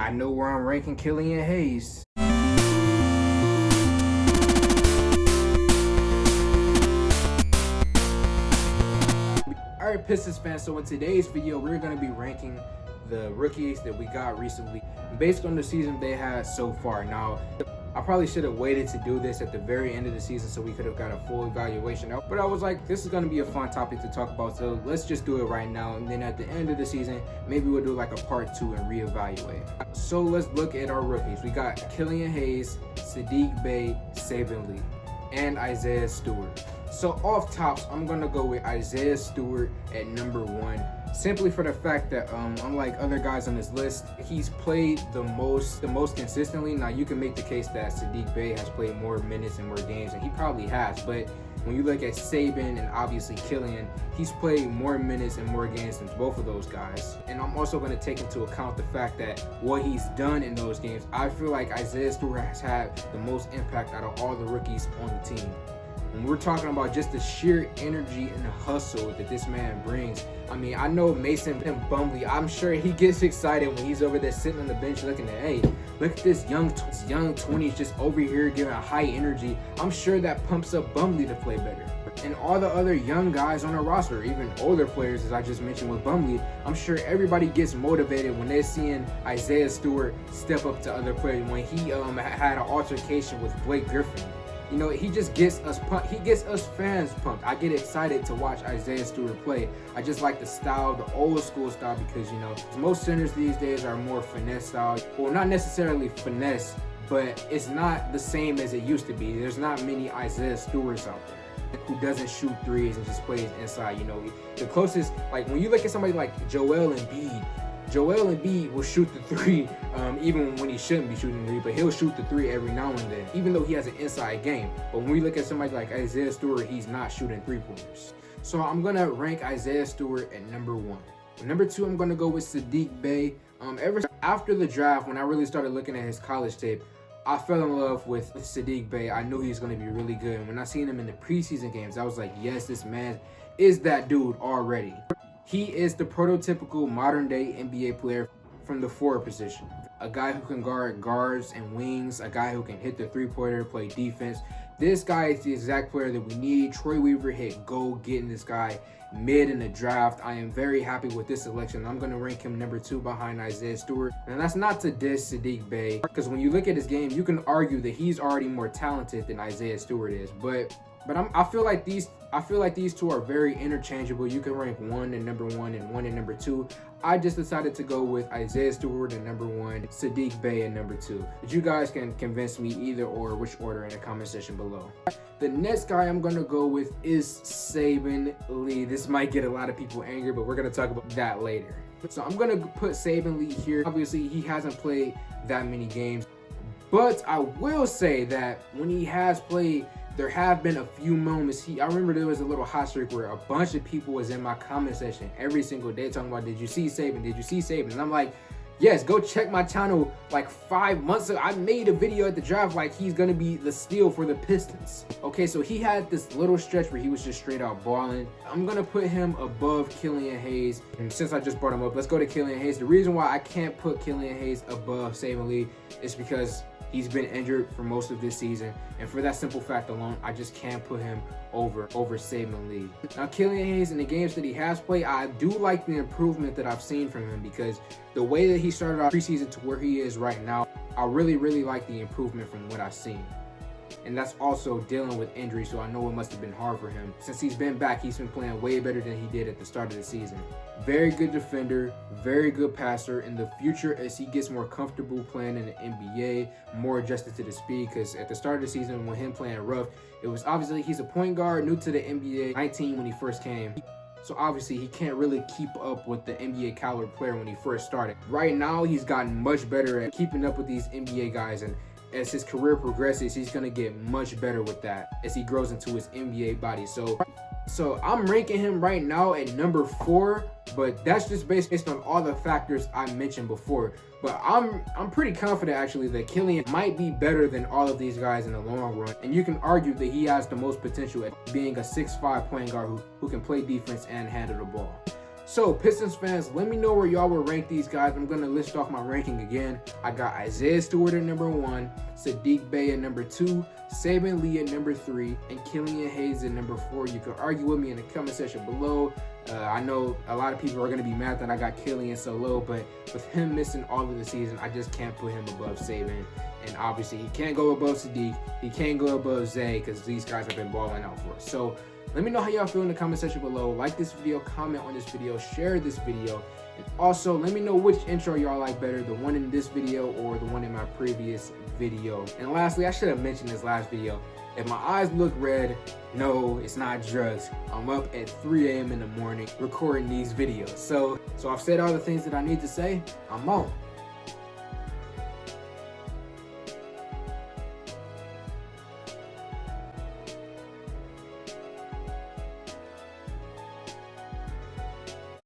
I know where I'm ranking Killian Hayes. Alright, Pistons fans, so in today's video, we're going to be ranking the rookies that we got recently based on the season they had so far. Now, I probably should have waited to do this at the very end of the season so we could have got a full evaluation out. But I was like, this is going to be a fun topic to talk about, so let's just do it right now. And then at the end of the season, maybe we'll do like a part 2 and reevaluate. So let's look at our rookies. We got Killian Hayes, Saddiq Bey, Saben Lee, and Isaiah Stewart. So off tops, I'm going to go with Isaiah Stewart at number 1. Simply for the fact that unlike other guys on this list, he's played the most consistently. Now you can make the case that Saddiq Bey has played more minutes and more games, and he probably has, but when you look at Saben and obviously Killian, he's played more minutes and more games than both of those guys. And I'm also going to take into account the fact that what he's done in those games. I feel like Isaiah Stewart has had the most impact out of all the rookies on the team. When we're talking about just the sheer energy and the hustle that this man brings, I mean, I know Mason Plumlee, I'm sure he gets excited when he's over there sitting on the bench looking at, hey, look at this young 20s just over here giving a high energy. I'm sure that pumps up Plumlee to play better. And all the other young guys on the roster, even older players, as I just mentioned with Plumlee, I'm sure everybody gets motivated when they're seeing Isaiah Stewart step up to other players. When he had an altercation with Blake Griffin, you know, he just gets us pumped. He gets us fans pumped. I get excited to watch Isaiah Stewart play. I just like the style, the old school style, because, you know, most centers these days are more finesse style. Well, not necessarily finesse, but it's not the same as it used to be. There's not many Isaiah Stewarts out there who doesn't shoot threes and just plays inside. You know, the closest, like when you look at somebody like Joel Embiid will shoot the three even when he shouldn't be shooting the three, but he'll shoot the three every now and then, even though he has an inside game. But when we look at somebody like Isaiah Stewart, he's not shooting three-pointers. So I'm going to rank Isaiah Stewart at number 1. Number 2, I'm going to go with Saddiq Bey. Ever after the draft, when I really started looking at his college tape, I fell in love with Saddiq Bey. I knew he was going to be really good. And when I seen him in the preseason games, I was like, yes, this man is that dude already. He is the prototypical modern-day NBA player from the forward position. A guy who can guard guards and wings, a guy who can hit the three-pointer, play defense. This guy is the exact player that we need. Troy Weaver hit gold getting this guy mid in the draft. I am very happy with this selection. I'm going to rank him number 2 behind Isaiah Stewart. And that's not to diss Saddiq Bey, because when you look at his game, you can argue that he's already more talented than Isaiah Stewart is. But I feel like these two are very interchangeable. You can rank one at number 1 and one at number 2. I just decided to go with Isaiah Stewart at number 1, Saddiq Bey at number 2. But you guys can convince me either or which order in the comment section below. The next guy I'm going to go with is Saben Lee. This might get a lot of people angry, but we're going to talk about that later. So I'm going to put Saben Lee here. Obviously, he hasn't played that many games, but I will say that when he has played, there have been a few moments. I remember there was a little hot streak where a bunch of people was in my comment section every single day talking about, did you see Saben? Did you see Saben? And I'm like, yes, go check my channel like 5 months ago. I made a video at the draft like he's going to be the steal for the Pistons. Okay, so he had this little stretch where he was just straight out balling. I'm going to put him above Killian Hayes. And since I just brought him up, let's go to Killian Hayes. The reason why I can't put Killian Hayes above Saben Lee is because he's been injured for most of this season, and for that simple fact alone, I just can't put him over Saben Lee. Now, Killian Hayes, in the games that he has played, I do like the improvement that I've seen from him, because the way that he started off preseason to where he is right now, I really like the improvement from what I've seen. And that's also dealing with injury, so I know it must have been hard for him. Since he's been back, he's been playing way better than he did at the start of the season. Very good defender, very good passer. In the future, as he gets more comfortable playing in the NBA, more adjusted to the speed, because at the start of the season, when him playing rough, it was obviously he's a point guard, new to the NBA, 19 when he first came. So obviously he can't really keep up with the NBA caliber player when he first started. Right now, he's gotten much better at keeping up with these NBA guys, and as his career progresses, he's going to get much better with that as he grows into his NBA body. So I'm ranking him right now at number 4, but that's just based on all the factors I mentioned before. But I'm pretty confident actually that Killian might be better than all of these guys in the long run. And you can argue that he has the most potential at being a 6'5" point guard who can play defense and handle the ball. So Pistons fans, let me know where y'all would rank these guys. I'm going to list off my ranking again. I got Isaiah Stewart at number 1, Sadiq Bey at number 2, Saban Lee at number 3, and Killian Hayes at number 4. You can argue with me in the comment section below. I know a lot of people are going to be mad that I got Killian so low, but with him missing all of the season, I just can't put him above Saban. And obviously, he can't go above Sadiq. He can't go above Zay because these guys have been balling out for us. So let me know how y'all feel in the comment section below. Like this video, comment on this video, share this video. And also, let me know which intro y'all like better, the one in this video or the one in my previous video. And lastly, I should have mentioned this last video. If my eyes look red, no, it's not drugs. I'm up at 3 a.m. in the morning recording these videos. So I've said all the things that I need to say. I'm on.